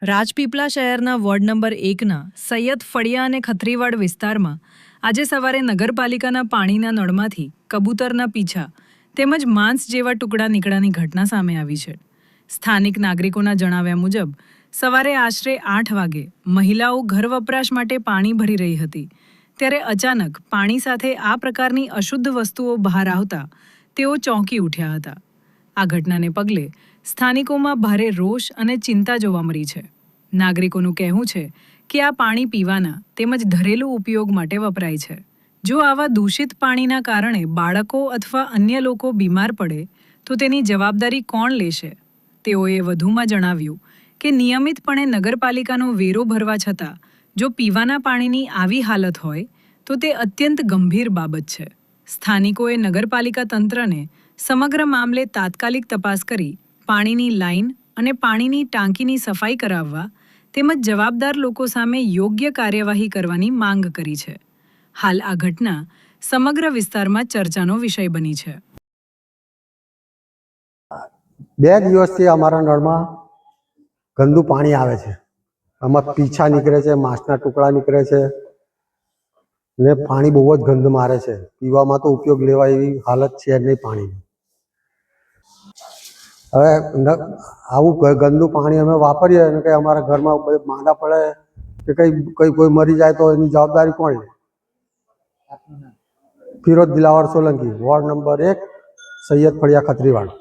રાજપીપળા શહેરના ward number 1ના Syed ફળિયા અને ખત્રીવાડ વિસ્તારમાં આજે સવારે નગરપાલિકાના પાણીના નળમાંથી કબૂતરના પીંછા તેમજ માંસ જેવા ટુકડા નીકળવાની ઘટના સામે આવી છે. સ્થાનિક નાગરિકોના જણાવ્યા મુજબ સવારે આશરે 8 વાગે મહિલાઓ ઘર વપરાશ માટે પાણી ભરી રહી હતી ત્યારે અચાનક પાણી સાથે આ પ્રકારની અશુદ્ધ વસ્તુઓ બહાર આવતા તેઓ ચોંકી ઉઠ્યા હતા. આ ઘટનાને પગલે સ્થાનિકોમાં ભારે રોષ અને ચિંતા જોવા મળી છે. નાગરિકોનું કહેવું છે કે આ પાણી પીવાના તેમજ ઘરેલું ઉપયોગ માટે વપરાય છે. જો આવા દૂષિત પાણીના કારણે બાળકો અથવા અન્ય લોકો બીમાર પડે તો તેની જવાબદારી કોણ લેશે? તેઓએ વધુમાં જણાવ્યું કે નિયમિતપણે નગરપાલિકાનો વેરો ભરવા છતાં જો પીવાના પાણીની આવી હાલત હોય તો તે અત્યંત ગંભીર બાબત છે. સ્થાનિકોએ નગરપાલિકા તંત્રને સમગ્ર મામલે તાત્કાલિક તપાસ કરી પાણીની લાઇન અને પાણીની ટાંકીની સફાઈ કરાવવા તેમજ જવાબદાર લોકો સામે યોગ્ય કાર્યવાહી કરવાની માંગ કરી છે. હાલ આ ઘટના સમગ્ર વિસ્તારમાં ચર્ચાનો વિષય બની છે. 2 દિવસથી અમારા નળમાં ગંદુ પાણી આવે છે. આમાં પીંછા નીકળે છે, માંસના ટુકડા નીકળે છે ને પાણી બહુ જ ગંધ મારે છે. પીવામાં તો ઉપયોગ લેવાય એવી હાલત છે નહીં પાણીની. હવે આવું ગંદુ પાણી અમે વાપરીએ અને કંઈ અમારા ઘરમાં માંદા પડે કે કોઈ મરી જાય તો એની જવાબદારી કોણ લે? ફિરોજ દિલાવર સોલંકી, વોર્ડ નંબર 1, સૈયદ ફળિયા, ખત્રીવાડ.